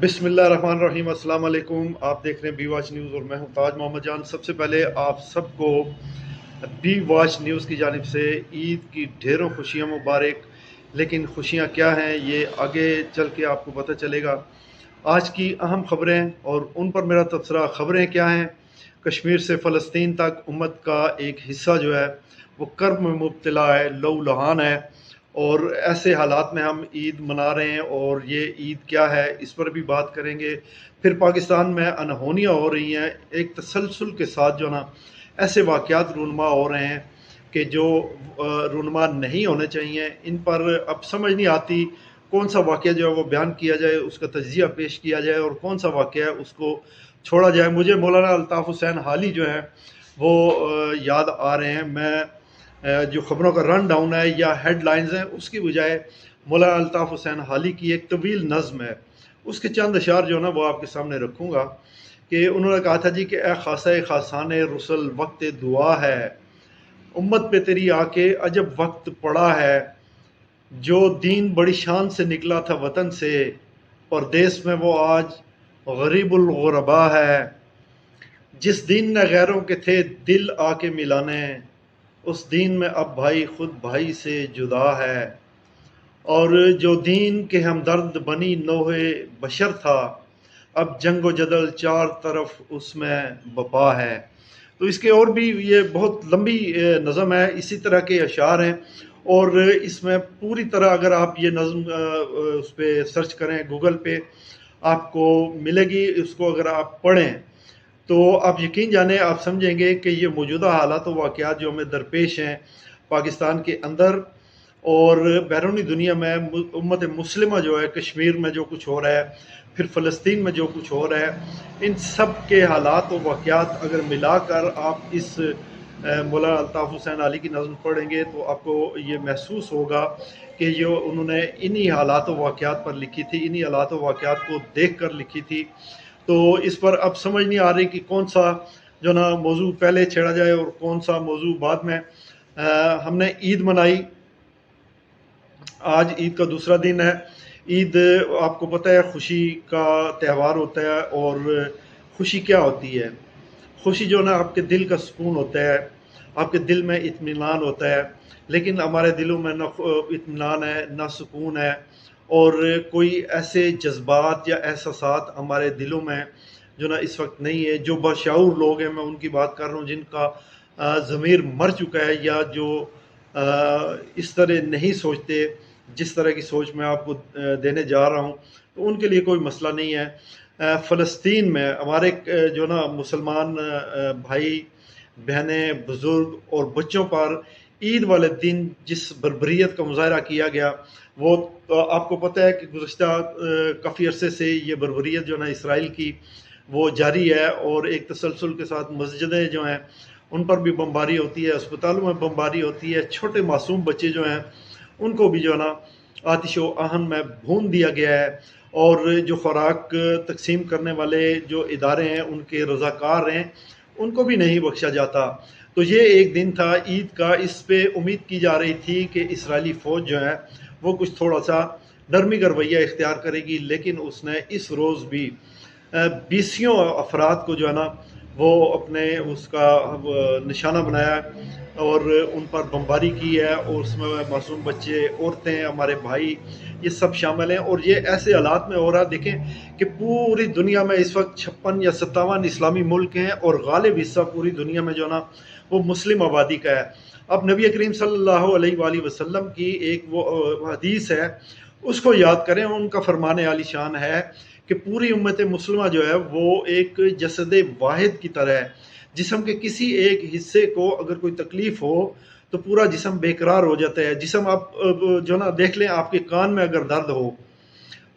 بسم اللہ الرحمن الرحیم۔ السلام علیکم، آپ دیکھ رہے ہیں بی واچ نیوز اور میں ہوں تاج محمد جان۔ سب سے پہلے آپ سب کو بی واچ نیوز کی جانب سے عید کی ڈھیروں خوشیاں مبارک۔ لیکن خوشیاں کیا ہیں یہ آگے چل کے آپ کو پتہ چلے گا۔ آج کی اہم خبریں اور ان پر میرا تبصرہ۔ خبریں کیا ہیں؟ کشمیر سے فلسطین تک امت کا ایک حصہ جو ہے وہ کرب میں مبتلا ہے، لو لہان ہے، اور ایسے حالات میں ہم عید منا رہے ہیں، اور یہ عید کیا ہے اس پر بھی بات کریں گے۔ پھر پاکستان میں انہونیاں ہو رہی ہیں، ایک تسلسل کے ساتھ جو نا ایسے واقعات رونما ہو رہے ہیں کہ جو رونما نہیں ہونے چاہیے۔ ان پر اب سمجھ نہیں آتی کون سا واقعہ جو ہے وہ بیان کیا جائے، اس کا تجزیہ پیش کیا جائے، اور کون سا واقعہ ہے اس کو چھوڑا جائے۔ مجھے مولانا الطاف حسین حالی جو ہیں وہ یاد آ رہے ہیں۔ میں جو خبروں کا رن ڈاؤن ہے یا ہیڈ لائنز ہیں اس کی بجائے مولانا الطاف حسین حالی کی ایک طویل نظم ہے، اس کے چند اشعار جو ہے نا وہ آپ کے سامنے رکھوں گا کہ انہوں نے کہا تھا جی کہ اے خاصہ خاصان رسل وقت دعا ہے، امت پہ تیری آ کے عجب وقت پڑا ہے، جو دین بڑی شان سے نکلا تھا وطن سے، پردیس میں وہ آج غریب الغربا ہے، جس دین نے غیروں کے تھے دل آ کے ملانے، اس دین میں اب بھائی خود بھائی سے جدا ہے، اور جو دین کے ہمدرد بنی نوح بشر تھا، اب جنگ و جدل چار طرف اس میں بپا ہے۔ تو اس کے اور بھی یہ بہت لمبی نظم ہے، اسی طرح کے اشعار ہیں، اور اس میں پوری طرح اگر آپ یہ نظم اس پہ سرچ کریں گوگل پہ آپ کو ملے گی، اس کو اگر آپ پڑھیں تو آپ یقین جانیں، آپ سمجھیں گے کہ یہ موجودہ حالات و واقعات جو ہمیں درپیش ہیں پاکستان کے اندر اور بیرونی دنیا میں، امت مسلمہ جو ہے کشمیر میں جو کچھ ہو رہا ہے، پھر فلسطین میں جو کچھ ہو رہا ہے، ان سب کے حالات و واقعات اگر ملا کر آپ اس مولانا الطاف حسین علی کی نظم پڑھیں گے تو آپ کو یہ محسوس ہوگا کہ جو انہوں نے انہی حالات و واقعات پر لکھی تھی، انہی حالات و واقعات کو دیکھ کر لکھی تھی۔ تو اس پر اب سمجھ نہیں آ رہی کہ کون سا جو نا موضوع پہلے چھیڑا جائے اور کون سا موضوع بعد میں۔ ہم نے عید منائی، آج عید کا دوسرا دن ہے۔ عید آپ کو پتہ ہے خوشی کا تہوار ہوتا ہے، اور خوشی کیا ہوتی ہے؟ خوشی جو نا آپ کے دل کا سکون ہوتا ہے، آپ کے دل میں اطمینان ہوتا ہے، لیکن ہمارے دلوں میں نہ اطمینان ہے نہ سکون ہے، اور کوئی ایسے جذبات یا احساسات ہمارے دلوں میں جو نا اس وقت نہیں ہے۔ جو بشعور لوگ ہیں، میں ان کی بات کر رہا ہوں جن کا ضمیر مر چکا ہے، یا جو اس طرح نہیں سوچتے جس طرح کی سوچ میں آپ کو دینے جا رہا ہوں، تو ان کے لیے کوئی مسئلہ نہیں ہے۔ فلسطین میں ہمارے جو نا مسلمان بھائی بہنیں بزرگ اور بچوں پر عید والے دن جس بربریت کا مظاہرہ کیا گیا، وہ آپ کو پتہ ہے کہ گزشتہ کافی عرصے سے یہ بربریت جو نا اسرائیل کی وہ جاری ہے، اور ایک تسلسل کے ساتھ مسجدیں جو ہیں ان پر بھی بمباری ہوتی ہے، اسپتالوں میں بمباری ہوتی ہے، چھوٹے معصوم بچے جو ہیں ان کو بھی جو ہے نا آتش و آہن میں بھون دیا گیا ہے، اور جو خوراک تقسیم کرنے والے جو ادارے ہیں ان کے رضاکار ہیں ان کو بھی نہیں بخشا جاتا۔ تو یہ ایک دن تھا عید کا، اس پہ امید کی جا رہی تھی کہ اسرائیلی فوج جو ہے وہ کچھ تھوڑا سا نرمی کا رویہ اختیار کرے گی، لیکن اس نے اس روز بھی بیسیوں افراد کو جو ہے نا وہ اپنے اس کا نشانہ بنایا اور ان پر بمباری کی ہے، اور اس میں معصوم بچے، عورتیں، ہمارے بھائی، یہ سب شامل ہیں۔ اور یہ ایسے حالات میں ہو رہا ہے، دیکھیں کہ پوری دنیا میں اس وقت 56 یا 57 اسلامی ملک ہیں، اور غالب حصہ پوری دنیا میں جو نا وہ مسلم آبادی کا ہے۔ اب نبی کریم صلی اللہ علیہ وآلہ وسلم کی ایک وہ حدیث ہے، اس کو یاد کریں، ان کا فرمان عالی شان ہے کہ پوری امت مسلمہ جو ہے وہ ایک جسد واحد کی طرح ہے۔ جسم کے کسی ایک حصے کو اگر کوئی تکلیف ہو تو پورا جسم بے قرار ہو جاتا ہے۔ جسم آپ جو نا دیکھ لیں، آپ کے کان میں اگر درد ہو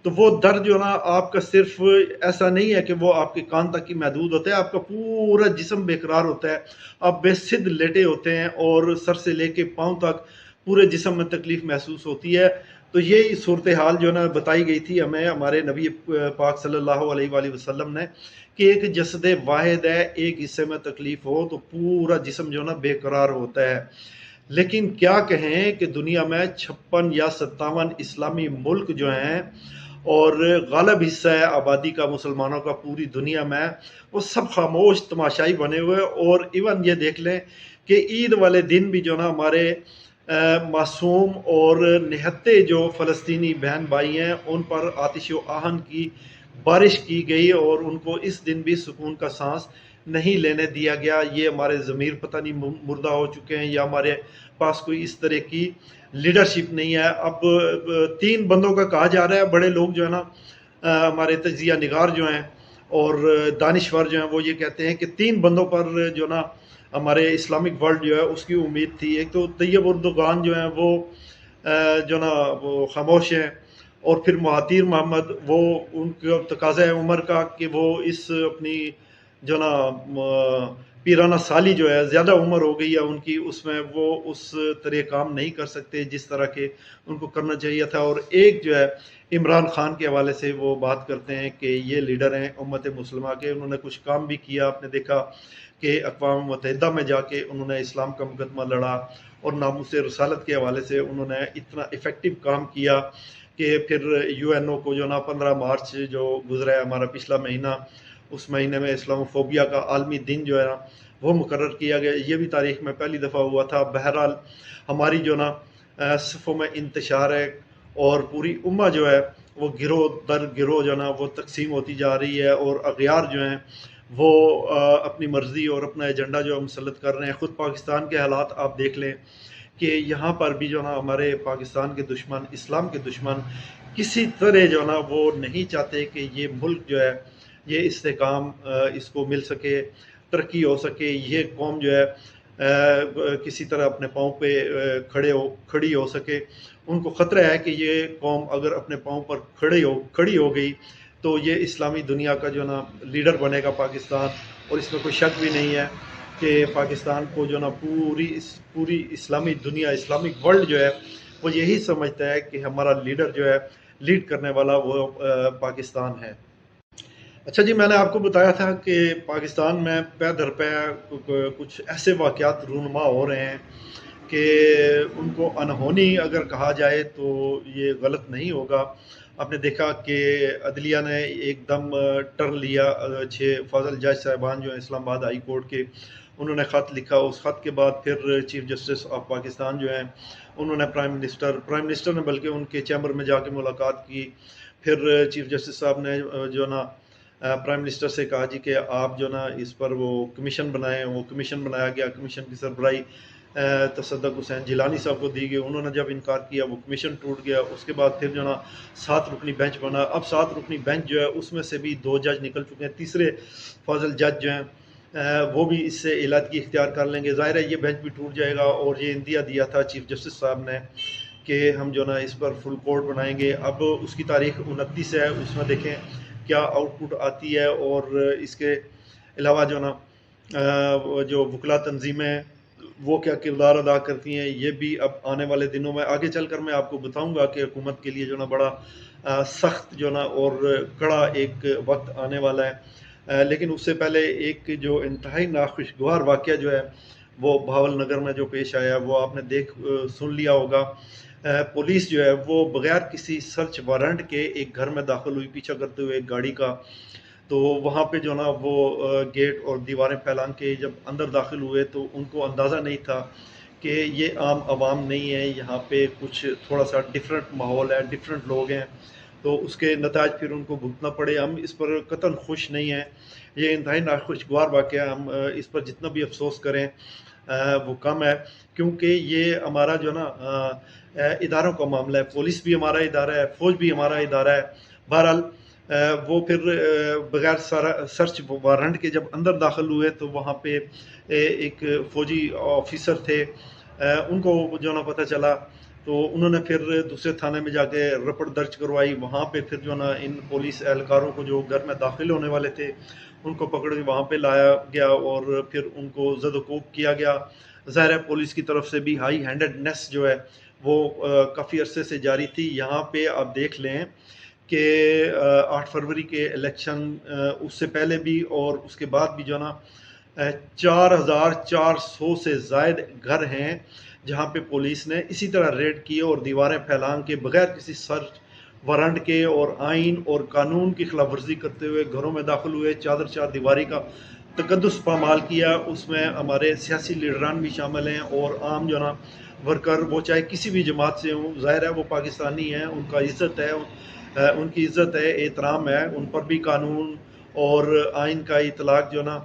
تو وہ درد جو نا آپ کا صرف ایسا نہیں ہے کہ وہ آپ کے کان تک ہی محدود ہوتا ہے، آپ کا پورا جسم بے قرار ہوتا ہے، آپ بے سدھ لیٹے ہوتے ہیں، اور سر سے لے کے پاؤں تک پورے جسم میں تکلیف محسوس ہوتی ہے۔ تو یہ صورتحال جو نا بتائی گئی تھی ہمیں ہمارے نبی پاک صلی اللہ علیہ وآلہ وسلم نے کہ ایک جسد واحد ہے، ایک حصے میں تکلیف ہو تو پورا جسم جو نا بے قرار ہوتا ہے۔ لیکن کیا کہیں کہ دنیا میں 56 یا 57 اسلامی ملک جو ہیں اور غالب حصہ ہے آبادی کا مسلمانوں کا پوری دنیا میں، وہ سب خاموش تماشائی بنے ہوئے، اور ایون یہ دیکھ لیں کہ عید والے دن بھی جو نا ہمارے معصوم اور نہتے جو فلسطینی بہن بھائی ہیں ان پر آتش و آہن کی بارش کی گئی، اور ان کو اس دن بھی سکون کا سانس نہیں لینے دیا گیا۔ یہ ہمارے ضمیر پتہ نہیں مردہ ہو چکے ہیں، یا ہمارے پاس کوئی اس طرح کی لیڈرشپ نہیں ہے۔ اب 3 بندوں کا کہا جا رہا ہے، بڑے لوگ جو ہے نا ہمارے تجزیہ نگار جو ہیں اور دانشور جو ہیں وہ یہ کہتے ہیں کہ 3 بندوں پر جو نا ہمارے اسلامک ورلڈ جو ہے اس کی امید تھی۔ ایک تو طیب اردوغان جو ہیں وہ جو نا وہ خاموش ہیں، اور پھر مہاتیر محمد، وہ ان کا تقاضا ہے عمر کا کہ وہ اس اپنی جو نا پیرانہ سالی جو ہے، زیادہ عمر ہو گئی ہے ان کی، اس میں وہ اس طرح کام نہیں کر سکتے جس طرح کے ان کو کرنا چاہیے تھا۔ اور ایک جو ہے عمران خان کے حوالے سے وہ بات کرتے ہیں کہ یہ لیڈر ہیں امت مسلمہ کے، انہوں نے کچھ کام بھی کیا، آپ نے دیکھا کہ اقوام متحدہ میں جا کے انہوں نے اسلام کا مقدمہ لڑا، اور ناموس رسالت کے حوالے سے انہوں نے اتنا افیکٹو کام کیا کہ پھر یو این او کو جو نا 15 مارچ جو گزرا ہے ہمارا پچھلا مہینہ، اس مہینے میں اسلام فوبیا کا عالمی دن جو ہے نا وہ مقرر کیا گیا۔ یہ بھی تاریخ میں پہلی دفعہ ہوا تھا۔ بہرحال ہماری جو نا صفوں میں انتشار ہے، اور پوری امہ جو ہے وہ گروہ در گروہ جو نا وہ تقسیم ہوتی جا رہی ہے، اور اغیار جو ہیں وہ اپنی مرضی اور اپنا ایجنڈا جو مسلط کر رہے ہیں۔ خود پاکستان کے حالات آپ دیکھ لیں کہ یہاں پر بھی جو نا ہمارے پاکستان کے دشمن، اسلام کے دشمن، کسی طرح جو نا وہ نہیں چاہتے کہ یہ ملک جو ہے یہ استحکام اس کو مل سکے، ترقی ہو سکے، یہ قوم جو ہے کسی طرح اپنے پاؤں پہ کھڑی ہو سکے۔ ان کو خطرہ ہے کہ یہ قوم اگر اپنے پاؤں پر کھڑی ہو گئی تو یہ اسلامی دنیا کا جو نا لیڈر بنے گا پاکستان، اور اس میں کوئی شک بھی نہیں ہے کہ پاکستان کو جو نا پوری اسلامی دنیا، اسلامک ورلڈ جو ہے وہ یہی سمجھتا ہے کہ ہمارا لیڈر جو ہے لیڈ کرنے والا وہ پاکستان ہے۔ اچھا جی، میں نے آپ کو بتایا تھا کہ پاکستان میں پے در پے کچھ ایسے واقعات رونما ہو رہے ہیں کہ ان کو انہونی اگر کہا جائے تو یہ غلط نہیں ہوگا۔ آپ نے دیکھا کہ عدلیہ نے ایک دم ٹرن لیا، 6 فاضل جج صاحبان جو ہیں اسلام آباد ہائی کورٹ کے، انہوں نے خط لکھا، اس خط کے بعد پھر چیف جسٹس آف پاکستان جو ہیں انہوں نے پرائم منسٹر نے بلکہ ان کے چیمبر میں جا کے ملاقات کی۔ پھر چیف جسٹس صاحب نے جو نا پرائم منسٹر سے کہا جی کہ آپ جو نا اس پر وہ کمیشن بنائیں، وہ کمیشن بنایا گیا، کمیشن کی سربراہی تصدق حسین جیلانی صاحب کو دی گئی، انہوں نے جب انکار کیا وہ کمیشن ٹوٹ گیا۔ اس کے بعد پھر جو نا 7 رکنی بینچ بنا، اب 7 رکنی بینچ جو ہے اس میں سے بھی 2 جج نکل چکے ہیں، تیسرے فاضل جج جو ہیں وہ بھی اس سے علادگی اختیار کر لیں گے۔ ظاہر ہے یہ بینچ بھی ٹوٹ جائے گا، اور یہ اندیا دیا تھا چیف جسٹس صاحب نے کہ ہم جو نا اس پر فل کورٹ بنائیں گے۔ اب اس کی تاریخ 29 ہے، اس میں دیکھیں کیا آؤٹ پٹ آتی ہے، اور اس کے علاوہ جو نا جو وکلا تنظیمیں وہ کیا کردار ادا کرتی ہیں، یہ بھی اب آنے والے دنوں میں آگے چل کر میں آپ کو بتاؤں گا کہ حکومت کے لیے جو نا بڑا سخت جو نا اور کڑا ایک وقت آنے والا ہے۔ لیکن اس سے پہلے ایک جو انتہائی ناخوشگوار واقعہ جو ہے وہ بھاول نگر میں جو پیش آیا وہ آپ نے سن لیا ہوگا۔ پولیس جو ہے وہ بغیر کسی سرچ وارنٹ کے ایک گھر میں داخل ہوئی پیچھا کرتے ہوئے ایک گاڑی کا، تو وہاں پہ جو نا وہ گیٹ اور دیواریں پھیلان کے جب اندر داخل ہوئے تو ان کو اندازہ نہیں تھا کہ یہ عام عوام نہیں ہے، یہاں پہ کچھ تھوڑا سا ڈیفرنٹ ماحول ہے، ڈیفرنٹ لوگ ہیں، تو اس کے نتائج پھر ان کو بھگتنا پڑے۔ ہم اس پر قطعاً خوش نہیں ہیں، یہ انتہائی ناخوشگوار واقعہ، ہم اس پر جتنا بھی افسوس کریں وہ کم ہے، کیونکہ یہ ہمارا جو نا اداروں کا معاملہ ہے، پولیس بھی ہمارا ادارہ ہے، فوج بھی ہمارا ادارہ ہے۔ بہرحال وہ پھر بغیر سرچ وارنٹ کے جب اندر داخل ہوئے تو وہاں پہ ایک فوجی آفیسر تھے، ان کو جو نا پتہ چلا تو انہوں نے پھر دوسرے تھانے میں جا کے رپورٹ درج کروائی۔ وہاں پہ پھر جو نا ان پولیس اہلکاروں کو جو گھر میں داخل ہونے والے تھے ان کو پکڑ کے وہاں پہ لایا گیا، اور پھر ان کو زد و کوب کیا گیا۔ ظاہر ہے پولیس کی طرف سے بھی ہائی ہینڈڈنیس جو ہے وہ کافی عرصے سے جاری تھی۔ یہاں پہ آپ دیکھ لیں کہ 8 فروری کے الیکشن اس سے پہلے بھی اور اس کے بعد بھی جو نا 4400 سے زائد گھر ہیں جہاں پہ پولیس نے اسی طرح ریڈ کیے اور دیواریں پھیلان کے بغیر کسی سرچ وارنٹ کے اور آئین اور قانون کی خلاف ورزی کرتے ہوئے گھروں میں داخل ہوئے، چادر چار دیواری کا تقدس پامال کیا. اس میں ہمارے سیاسی لیڈران بھی شامل ہیں اور عام جو نا ورکر، وہ چاہے کسی بھی جماعت سے ہوں، ظاہر ہے وہ پاکستانی ہیں، ان کا عزت ہے، ان کی عزت ہے، احترام ہے، ان پر بھی قانون اور آئین کا اطلاق جو نا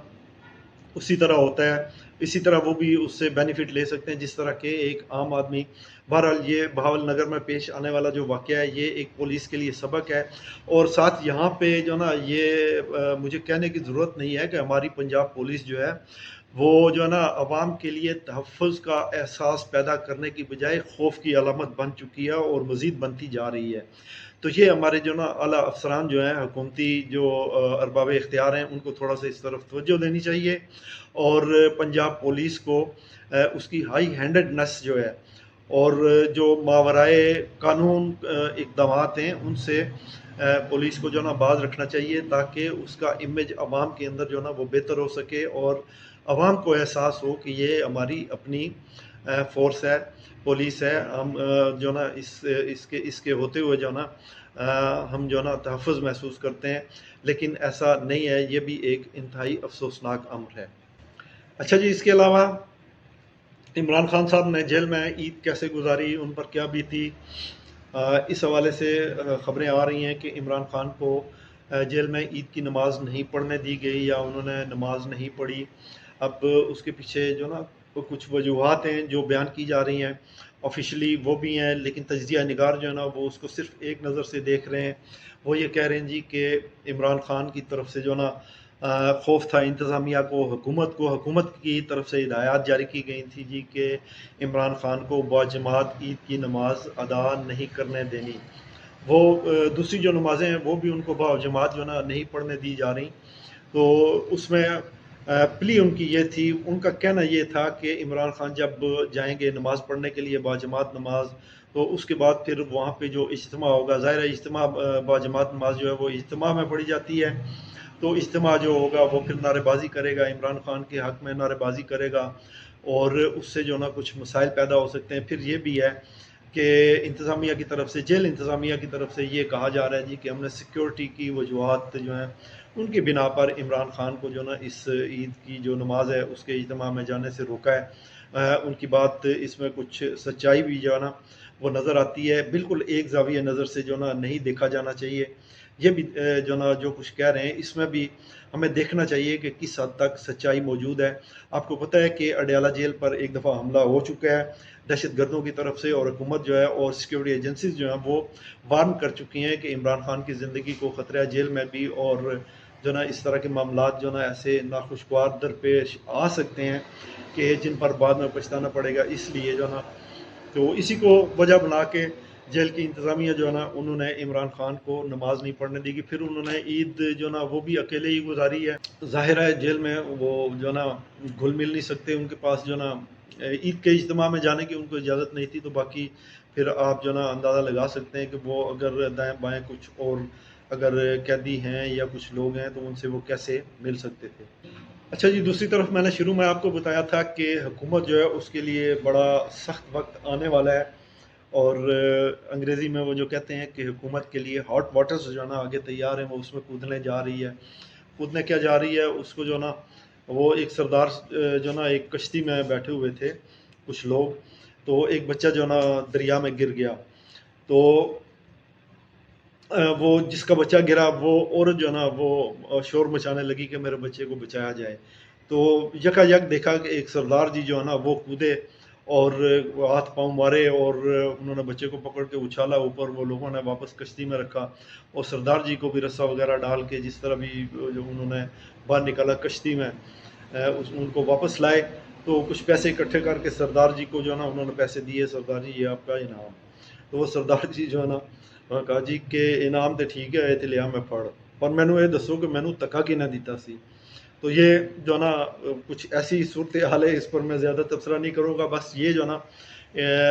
اسی طرح ہوتا ہے. اسی طرح وہ بھی اس سے بینیفٹ لے سکتے ہیں جس طرح کہ ایک عام آدمی. بہرحال یہ بہاول نگر میں پیش آنے والا جو واقعہ ہے یہ ایک پولیس کے لیے سبق ہے. اور ساتھ یہاں پہ جو نا یہ مجھے کہنے کی ضرورت نہیں ہے کہ ہماری پنجاب پولیس جو ہے وہ جو ہے نا عوام کے لیے تحفظ کا احساس پیدا کرنے کی بجائے خوف کی علامت بن چکی ہے اور مزید بنتی جا رہی ہے. تو یہ ہمارے جو نا اعلیٰ افسران جو ہیں، حکومتی جو ارباب اختیار ہیں، ان کو تھوڑا سا اس طرف توجہ دینی چاہیے. اور پنجاب پولیس کو اس کی ہائی ہینڈڈنس جو ہے اور جو ماورائے قانون اقدامات ہیں ان سے پولیس کو جو نا باز رکھنا چاہیے تاکہ اس کا امیج عوام کے اندر جو نا وہ بہتر ہو سکے اور عوام کو احساس ہو کہ یہ ہماری اپنی فورس ہے، پولیس ہے. ہم جو نا اس کے ہوتے ہوئے جو نا ہم جو نا تحفظ محسوس کرتے ہیں، لیکن ایسا نہیں ہے. یہ بھی ایک انتہائی افسوسناک امر ہے. اچھا جی، اس کے علاوہ عمران خان صاحب نے جیل میں عید کیسے گزاری، ان پر کیا بیتی، اس حوالے سے خبریں آ رہی ہیں کہ عمران خان کو جیل میں عید کی نماز نہیں پڑھنے دی گئی یا انہوں نے نماز نہیں پڑھی. اب اس کے پیچھے جو نا کچھ وجوہات ہیں جو بیان کی جا رہی ہیں، آفیشلی وہ بھی ہیں، لیکن تجزیہ نگار جو ہے نا وہ اس کو صرف ایک نظر سے دیکھ رہے ہیں. وہ یہ کہہ رہے ہیں جی کہ عمران خان کی طرف سے جو نا خوف تھا انتظامیہ کو، حکومت کی طرف سے ہدایات جاری کی گئی تھی جی کہ عمران خان کو باجماعت عید کی نماز ادا نہیں کرنے دینی. وہ دوسری جو نمازیں ہیں وہ بھی ان کو باجماعت جو نا نہیں پڑھنے دی جا رہی. تو اس میں پلی ان کی یہ تھی، ان کا کہنا یہ تھا کہ عمران خان جب جائیں گے نماز پڑھنے کے لیے باجماعت نماز، تو اس کے بعد پھر وہاں پہ جو اجتماع ہوگا، ظاہر ہے اجتماع باجماعت نماز جو ہے وہ اجتماع میں پڑھی جاتی ہے، تو اجتماع جو ہوگا وہ پھر نعرے بازی کرے گا، عمران خان کے حق میں نعرے بازی کرے گا اور اس سے جو نا کچھ مسائل پیدا ہو سکتے ہیں. پھر یہ بھی ہے کہ انتظامیہ کی طرف سے، جیل انتظامیہ کی طرف سے یہ کہا جا رہا ہے جی کہ ہم نے سیکیورٹی کی وجوہات جو ہیں ان کی بنا پر عمران خان کو جو نا اس عید کی جو نماز ہے اس کے اجتماع میں جانے سے روکا ہے. ان کی بات اس میں کچھ سچائی بھی جو ہے نا وہ نظر آتی ہے. بالکل ایک زاویہ نظر سے جو نا نہیں دیکھا جانا چاہیے. یہ بھی جو نا جو کچھ کہہ رہے ہیں اس میں بھی ہمیں دیکھنا چاہیے کہ کس حد تک سچائی موجود ہے. آپ کو پتہ ہے کہ اڈیالہ جیل پر ایک دفعہ حملہ ہو چکا ہے دہشت گردوں کی طرف سے، اور حکومت جو ہے اور سیکیورٹی ایجنسیز جو ہیں وہ وارن کر چکی ہیں کہ عمران خان کی زندگی کو خطرہ ہے جیل میں بھی، اور جو نا اس طرح کے معاملات جو نا ایسے ناخوشگوار درپیش آ سکتے ہیں کہ جن پر بعد میں پچھتانا پڑے گا. اس لیے جو نا تو اسی کو وجہ بنا کے جیل کی انتظامیہ جو ہے نا انہوں نے عمران خان کو نماز نہیں پڑھنے دی گی. پھر انہوں نے عید جو نا وہ بھی اکیلے ہی گزاری ہے. ظاہر ہے جیل میں وہ جو نا گھل مل نہیں سکتے، ان کے پاس جو نا عید کے اجتماع میں جانے کی ان کو اجازت نہیں تھی. تو باقی پھر آپ جو نا اندازہ لگا سکتے ہیں کہ وہ اگر دائیں بائیں کچھ اور اگر قیدی ہیں یا کچھ لوگ ہیں تو ان سے وہ کیسے مل سکتے تھے. اچھا جی، دوسری طرف میں نے شروع میں آپ کو بتایا تھا کہ حکومت جو ہے اس کے لیے بڑا سخت وقت آنے والا ہے، اور انگریزی میں وہ جو کہتے ہیں کہ حکومت کے لیے ہاٹ واٹرز جو ہے نا آگے تیار ہیں، وہ اس میں کودنے جا رہی ہے. کودنے کیا جا رہی ہے اس کو جو نا وہ ایک سردار جو نا ایک کشتی میں بیٹھے ہوئے تھے کچھ لوگ، تو ایک بچہ جو نا دریا میں گر گیا. تو وہ جس کا بچہ گرا وہ عورت جو ہے نا وہ شور مچانے لگی کہ میرے بچے کو بچایا جائے. تو یکا یک دیکھا کہ ایک سردار جی جو ہے نا وہ کودے اور ہاتھ پاؤں مارے اور انہوں نے بچے کو پکڑ کے اچھالا اوپر. وہ لوگوں نے واپس کشتی میں رکھا اور سردار جی کو بھی رسا وغیرہ ڈال کے جس طرح بھی جو انہوں نے باہر نکالا کشتی میں، ان کو واپس لائے. تو کچھ پیسے اکٹھے کر کے سردار جی کو جو ہے نا انہوں نے پیسے دیے، سردار جی یہ آپ کا انعام. تو وہ سردار جی جو ہے نا انہوں نے کہا جی کہ انعام تو ٹھیک ہے یہ لیا میں پڑھ، پر مینو یہ دسو کہ مینو تکا کی نہ دیتا سی. تو یہ جو نا کچھ ایسی صورتحال ہے، اس پر میں زیادہ تبصرہ نہیں کروں گا. بس یہ جو نا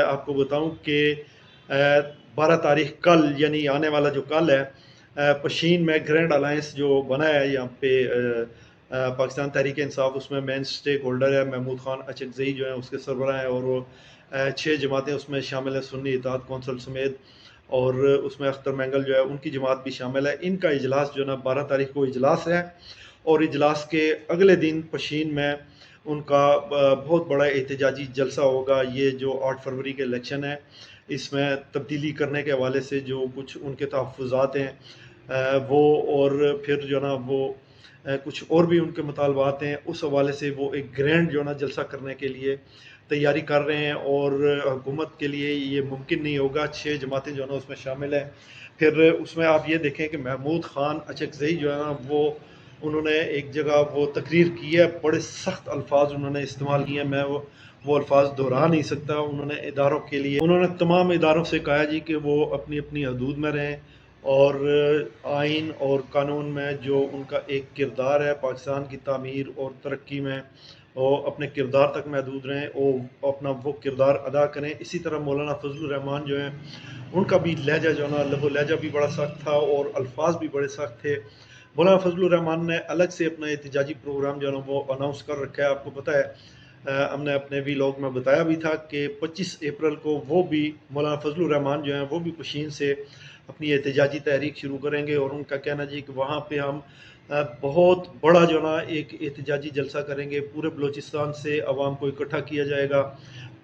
آپ کو بتاؤں کہ 12 تاریخ کل یعنی آنے والا جو کل ہے، پشین میں گرینڈ الائنس جو بنا ہے یہاں پہ پاکستان تحریک انصاف، اس میں مین سٹیک ہولڈر ہے محمود خان اچکزئی جو ہیں اس کے سربراہ ہیں، اور وہ 6 جماعتیں اس میں شامل ہیں سنی اتحاد کونسل سمیت. اور اس میں اختر مینگل جو ہے ان کی جماعت بھی شامل ہے. ان کا اجلاس جو ہے نا 12 تاریخ کو اجلاس ہے، اور اجلاس کے اگلے دن پشین میں ان کا بہت بڑا احتجاجی جلسہ ہوگا. یہ جو 8 فروری کے الیکشن ہے اس میں تبدیلی کرنے کے حوالے سے جو کچھ ان کے تحفظات ہیں وہ، اور پھر جو ہے نا وہ کچھ اور بھی ان کے مطالبات ہیں، اس حوالے سے وہ ایک گرینڈ جو ہے نا جلسہ کرنے کے لیے تیاری کر رہے ہیں. اور حکومت کے لیے یہ ممکن نہیں ہوگا. 6 جماعتیں جو ہے نا اس میں شامل ہیں. پھر اس میں آپ یہ دیکھیں کہ محمود خان اچکزئی جو ہے نا وہ انہوں نے ایک جگہ وہ تقریر کی ہے، بڑے سخت الفاظ انہوں نے استعمال کیے ہیں، میں وہ الفاظ دہرا نہیں سکتا. انہوں نے اداروں کے لیے، انہوں نے تمام اداروں سے کہا جی کہ وہ اپنی اپنی حدود میں رہیں، اور آئین اور قانون میں جو ان کا ایک کردار ہے پاکستان کی تعمیر اور ترقی میں، وہ اپنے کردار تک محدود رہیں اور اپنا وہ کردار ادا کریں. اسی طرح مولانا فضل الرحمان جو ہیں ان کا بھی لہجہ جو ہے نا لب و لہجہ بھی بڑا سخت تھا اور الفاظ بھی بڑے سخت تھے. مولانا فضل الرحمان نے الگ سے اپنا احتجاجی پروگرام جو ہے نا وہ اناؤنس کر رکھا ہے. آپ کو پتہ ہے ہم نے اپنے ویلاگ میں بتایا بھی تھا کہ 25 اپریل کو وہ بھی مولانا فضل الرحمان جو ہیں وہ بھی پشین سے اپنی احتجاجی تحریک شروع کریں گے. اور ان کا کہنا جی کہ وہاں پہ ہم بہت بڑا جو نا ایک احتجاجی جلسہ کریں گے، پورے بلوچستان سے عوام کو اکٹھا کیا جائے گا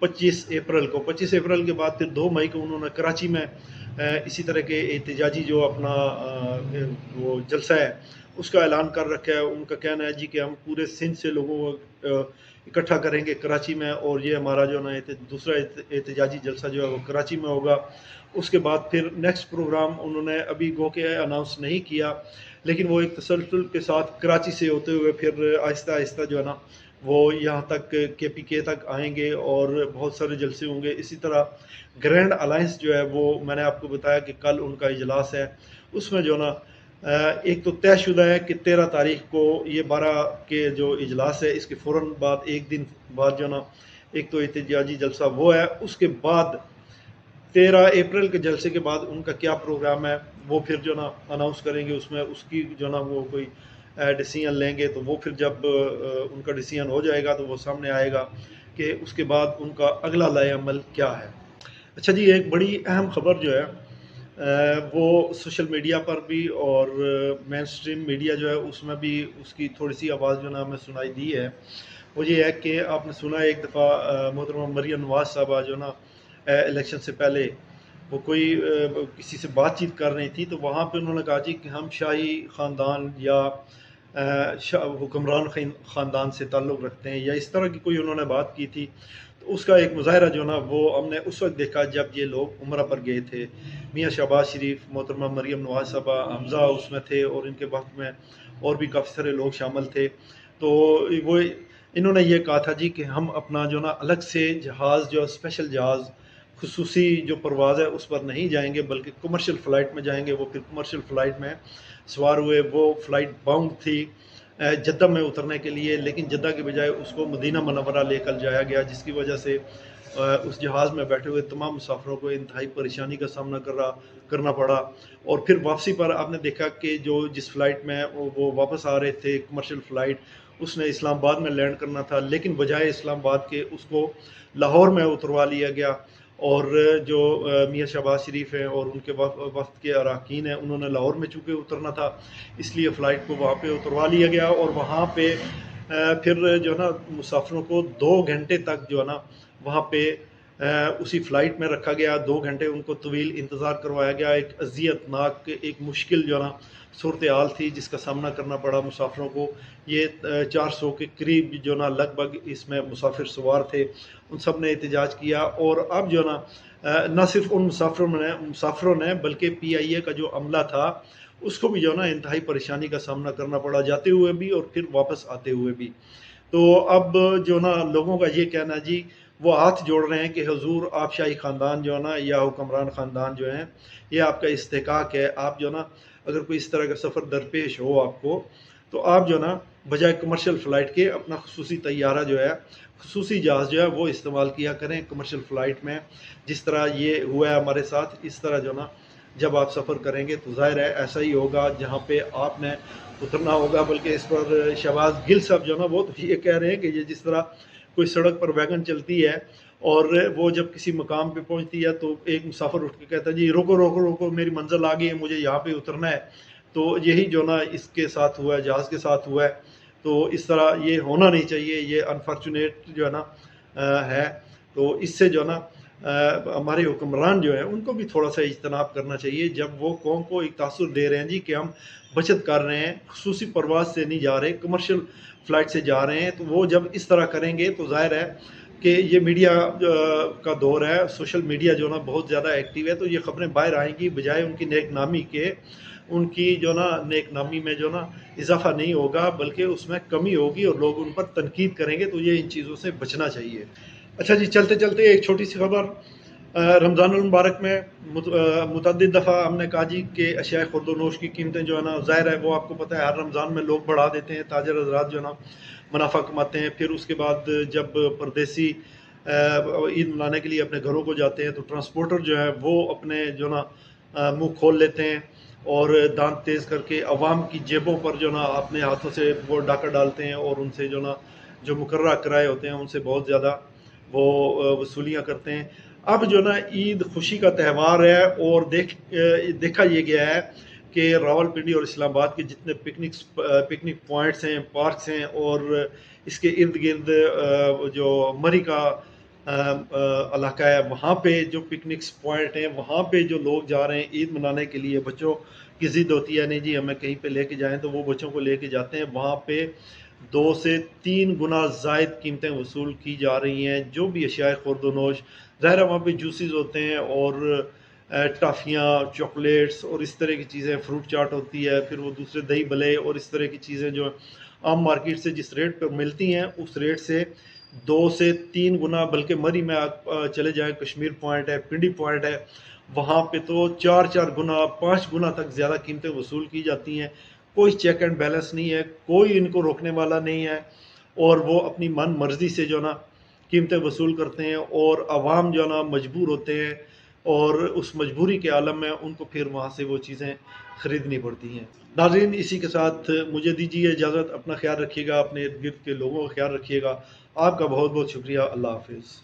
25 اپریل کو. 25 اپریل کے بعد پھر 2 مئی کو انہوں نے کراچی میں اسی طرح کے احتجاجی جو اپنا وہ جلسہ ہے اس کا اعلان کر رکھا ہے. ان کا کہنا ہے جی کہ ہم پورے سندھ سے لوگوں کو اکٹھا کریں گے کراچی میں، اور یہ ہمارا جو نا دوسرا احتجاجی جلسہ جو ہے وہ کراچی میں ہوگا. اس کے بعد پھر نیکسٹ پروگرام انہوں نے ابھی گو کہ اناؤنس نہیں کیا، لیکن وہ ایک تسلسل کے ساتھ کراچی سے ہوتے ہوئے پھر آہستہ آہستہ جو ہے نا وہ یہاں تک کے پی کے تک آئیں گے اور بہت سارے جلسے ہوں گے. اسی طرح گرینڈ الائنس جو ہے وہ میں نے آپ کو بتایا کہ کل ان کا اجلاس ہے. اس میں جو نا ایک تو طے شدہ ہے کہ 13 تاریخ کو یہ 12 کے جو اجلاس ہے اس کے فوراً بعد ایک دن بعد جو نا ایک تو احتجاجی جلسہ وہ ہے. اس کے بعد 13 اپریل کے جلسے کے بعد ان کا کیا پروگرام ہے وہ پھر جو نا اناؤنس کریں گے. اس میں اس کی جو نا وہ کوئی ڈیسیژن لیں گے، تو وہ پھر جب ان کا ڈیسیژن ہو جائے گا تو وہ سامنے آئے گا کہ اس کے بعد ان کا اگلا لائحہ عمل کیا ہے. اچھا جی، ایک بڑی اہم خبر جو ہے وہ سوشل میڈیا پر بھی اور مین سٹریم میڈیا جو ہے اس میں بھی اس کی تھوڑی سی آواز جو نا ہمیں سنائی دی ہے. وہ یہ ہے کہ آپ نے سنا ایک دفعہ محترمہ مریم نواز صاحبہ جو نا الیکشن سے پہلے وہ کوئی کسی سے بات چیت کر رہی تھی، تو وہاں پہ انہوں نے کہا جی کہ ہم شاہی خاندان یا حکمران خاندان سے تعلق رکھتے ہیں، یا اس طرح کی کوئی انہوں نے بات کی تھی. تو اس کا ایک مظاہرہ جو نا وہ ہم نے اس وقت دیکھا جب یہ لوگ عمرہ پر گئے تھے. میاں شہباز شریف، محترمہ مریم نواز صاحبہ، حمزہ اس میں تھے، اور ان کے وقت میں اور بھی کافی سارے لوگ شامل تھے. تو وہ انہوں نے یہ کہا تھا جی کہ ہم اپنا جو نا الگ سے جہاز جو اسپیشل جہاز خصوصی جو پرواز ہے اس پر نہیں جائیں گے، بلکہ کمرشل فلائٹ میں جائیں گے. وہ پھر کمرشل فلائٹ میں سوار ہوئے. وہ فلائٹ باؤنڈ تھی جدہ میں اترنے کے لیے، لیکن جدہ کے بجائے اس کو مدینہ منورہ لے کر جایا گیا، جس کی وجہ سے اس جہاز میں بیٹھے ہوئے تمام مسافروں کو انتہائی پریشانی کا سامنا کرنا پڑا. اور پھر واپسی پر آپ نے دیکھا کہ جس فلائٹ میں وہ واپس آ رہے تھے کمرشل فلائٹ، اس نے اسلام آباد میں لینڈ کرنا تھا، لیکن بجائے اسلام آباد کے اس کو لاہور میں اتروا لیا گیا. اور جو میاں شہباز شریف ہیں اور ان کے وفد کے اراکین ہیں انہوں نے لاہور میں چونکہ اترنا تھا، اس لیے فلائٹ کو وہاں پہ اتروا لیا گیا. اور وہاں پہ پھر جو ہے نا مسافروں کو 2 گھنٹے تک جو ہے نا وہاں پہ اسی فلائٹ میں رکھا گیا. 2 گھنٹے ان کو طویل انتظار کروایا گیا. ایک اذیت ناک ایک مشکل جو ہے نا صورتحال تھی جس کا سامنا کرنا پڑا مسافروں کو. یہ 400 کے قریب جو نا لگ بھگ اس میں مسافر سوار تھے. ان سب نے احتجاج کیا. اور اب جو نا نہ صرف ان مسافروں نے بلکہ پی آئی اے کا جو عملہ تھا اس کو بھی جو نا انتہائی پریشانی کا سامنا کرنا پڑا، جاتے ہوئے بھی اور پھر واپس آتے ہوئے بھی. تو اب جو نا لوگوں کا یہ کہنا جی وہ ہاتھ جوڑ رہے ہیں کہ حضور آپ شاہی خاندان جو ہے نا یا حکمران خاندان جو ہیں یہ آپ کا استحقاق ہے. آپ جو نا اگر کوئی اس طرح کا سفر درپیش ہو آپ کو، تو آپ جو نا بجائے کمرشل فلائٹ کے اپنا خصوصی طیارہ جو ہے، خصوصی جہاز جو ہے وہ استعمال کیا کریں کمرشل فلائٹ میں. جس طرح یہ ہوا ہے ہمارے ساتھ، اس طرح جو نا جب آپ سفر کریں گے تو ظاہر ہے ایسا ہی ہوگا جہاں پہ آپ نے اترنا ہوگا. بلکہ اس پر شہباز گل صاحب جو نا وہ تو یہ کہہ رہے ہیں کہ یہ جس طرح کوئی سڑک پر ویگن چلتی ہے اور وہ جب کسی مقام پہ پہنچتی ہے تو ایک مسافر اٹھ کے کہتا ہے جی روکو روکو روکو، میری منزل آ گئی ہے، مجھے یہاں پہ اترنا ہے۔ تو یہی جو نا اس کے ساتھ ہوا ہے، جہاز کے ساتھ ہوا ہے۔ تو اس طرح یہ ہونا نہیں چاہیے، یہ انفارچونیٹ جو ہے نا ہے۔ تو اس سے جو ہے نا ہمارے حکمران جو ہیں ان کو بھی تھوڑا سا اجتناب کرنا چاہیے، جب وہ قوم کو ایک تاثر دے رہے ہیں جی کہ ہم بچت کر رہے ہیں، خصوصی پرواز سے نہیں جا رہے، کمرشل فلائٹ سے جا رہے ہیں، تو وہ جب اس طرح کریں گے تو ظاہر ہے کہ یہ میڈیا کا دور ہے، سوشل میڈیا جو نا بہت زیادہ ایکٹیو ہے، تو یہ خبریں باہر آئیں گی، بجائے ان کی نیک نامی کے، ان کی جو نا نیک نامی میں جو نا اضافہ نہیں ہوگا بلکہ اس میں کمی ہوگی اور لوگ ان پر تنقید کریں گے۔ تو یہ ان چیزوں سے بچنا چاہیے۔ اچھا جی، چلتے چلتے ایک چھوٹی سی خبر۔ رمضان المبارک میں متعدد دفعہ ہم نے کہا جی کہ اشیاء خورد و نوش کی قیمتیں جو ہے نا، ظاہر ہے وہ آپ کو پتہ ہے ہر رمضان میں لوگ بڑھا دیتے ہیں، تاجر حضرات جو ہے نا منافع کماتے ہیں۔ پھر اس کے بعد جب پردیسی عید منانے کے لیے اپنے گھروں کو جاتے ہیں تو ٹرانسپورٹر جو ہے وہ اپنے جو نا منہ کھول لیتے ہیں اور دانت تیز کر کے عوام کی جیبوں پر جو نا اپنے ہاتھوں سے وہ ڈاکہ ڈالتے ہیں اور ان سے جو نا جو مقررہ کرائے ہوتے ہیں ان سے بہت زیادہ وہ وصولیاں کرتے ہیں۔ اب جو نا عید خوشی کا تہوار ہے، اور دیکھا یہ گیا ہے کہ راول پنڈی اور اسلام آباد کے جتنے پکنک پوائنٹس ہیں، پارکس ہیں، اور اس کے ارد گرد جو مری کا علاقہ ہے، وہاں پہ جو پکنکس پوائنٹ ہیں، وہاں پہ جو لوگ جا رہے ہیں عید منانے کے لیے، بچوں کی ضد ہوتی ہے نہیں جی ہمیں کہیں پہ لے کے جائیں، تو وہ بچوں کو لے کے جاتے ہیں، وہاں پہ 2 سے 3 گنا زائد قیمتیں وصول کی جا رہی ہیں جو بھی اشیاء خورد و نوش۔ ظاہر ہے وہاں پہ جوسز ہوتے ہیں اور ٹافیاں، چاکلیٹس اور اس طرح کی چیزیں، فروٹ چاٹ ہوتی ہے، پھر وہ دوسرے دہی بھلے اور اس طرح کی چیزیں جو عام مارکیٹ سے جس ریٹ پر ملتی ہیں اس ریٹ سے 2 سے 3 گنا، بلکہ مری میں آپ چلے جائیں، کشمیر پوائنٹ ہے، پنڈی پوائنٹ ہے، وہاں پہ تو 4 گنا 5 گنا تک زیادہ قیمتیں وصول کی جاتی ہیں۔ کوئی چیک اینڈ بیلنس نہیں ہے، کوئی ان کو روکنے والا نہیں ہے، اور وہ اپنی من مرضی سے جو نا قیمتیں وصول کرتے ہیں، اور عوام جو نا مجبور ہوتے ہیں، اور اس مجبوری کے عالم میں ان کو پھر وہاں سے وہ چیزیں خریدنی پڑتی ہیں۔ ناظرین، اسی کے ساتھ مجھے دیجیے اجازت، اپنا خیال رکھیے گا، اپنے ارد گرد کے لوگوں کا خیال رکھیے گا۔ آپ کا بہت بہت شکریہ، اللہ حافظ۔